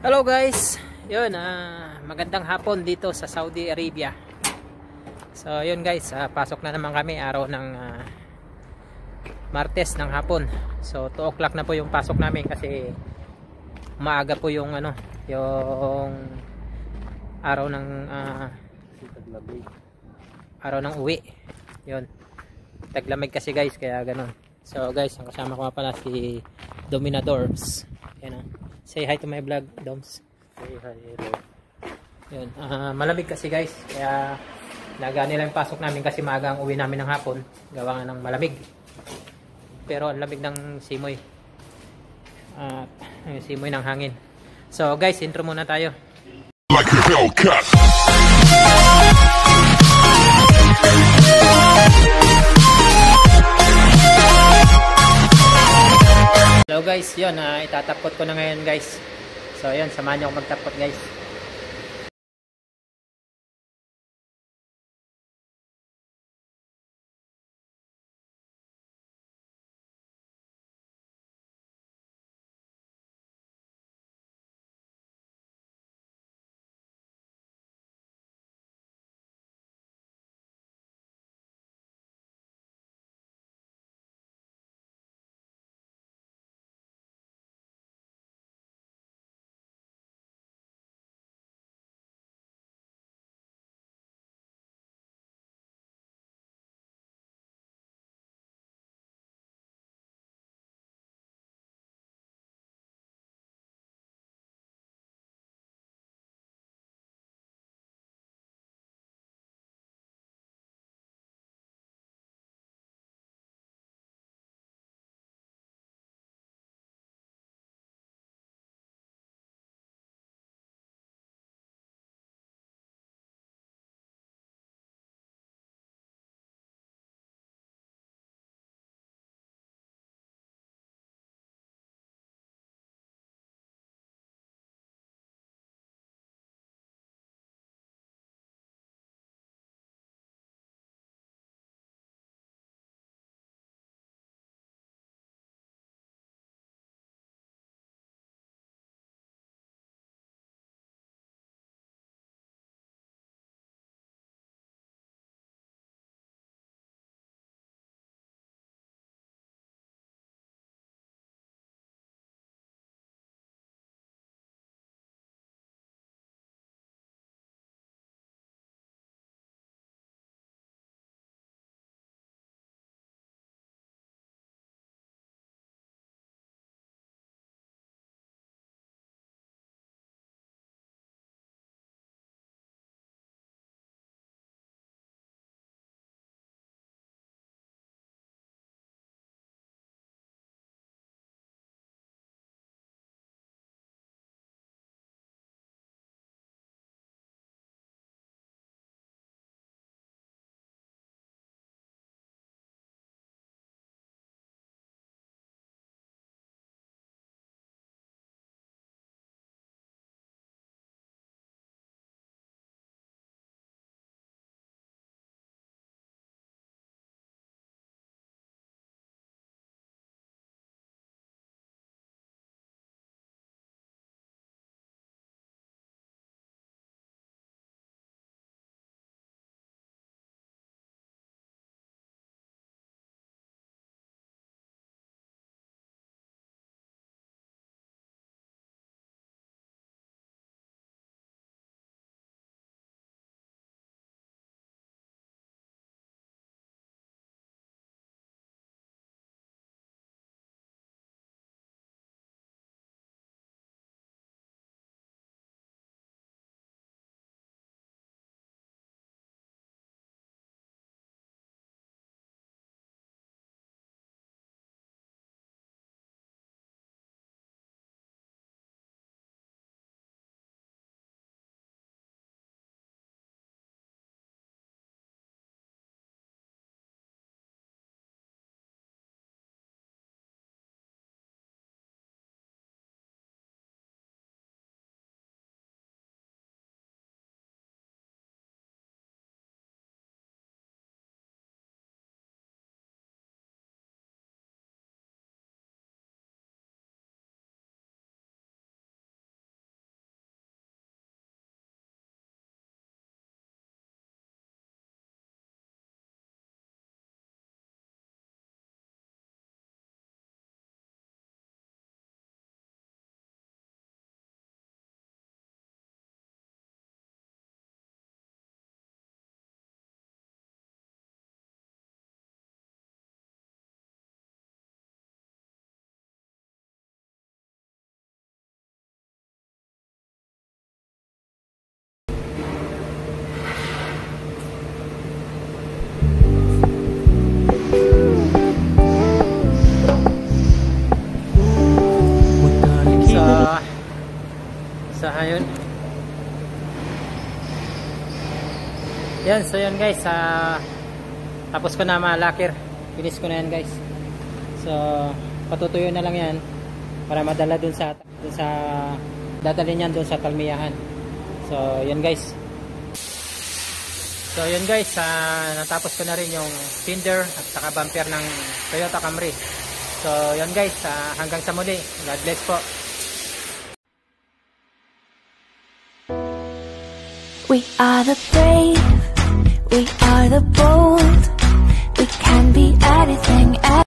Hello guys, yun, magandang hapon dito sa Saudi Arabia. So yun guys, pasok na naman kami araw ng Martes ng hapon. So 2 o'clock na po yung pasok namin kasi maaga po yung yung araw ng uwi. Yun, taglamig kasi guys, kaya ganun. So guys, ang kasama ko pala si Dominadors. Yan. Say hi to my vlog, Doms. Say hi, hello. Yun, malamig kasi guys, kaya naga nila yung pasok namin kasi maaga ang uwi namin ng hapon, gawa nga ng malamig. Pero ang lamig ng simoy, yung simoy ng hangin. So guys, intro muna tayo. Like a Hellcat. Hello guys, yun, itatapot ko na ngayon guys. So yun, samahan niyo ako magtapot guys. So ayun. Yan, so yun guys, tapos ko na malakir. Finish ko na yan guys. So patutuyo na lang yan para madala dun sa dadalhin yan dun sa talmiyahan. So yun guys. So yun guys, natapos ko na rin yung fender at saka bumper ng Toyota Camry. So yun guys, hanggang sa muli. God bless po. We are the brave, we are the bold, we can be anything.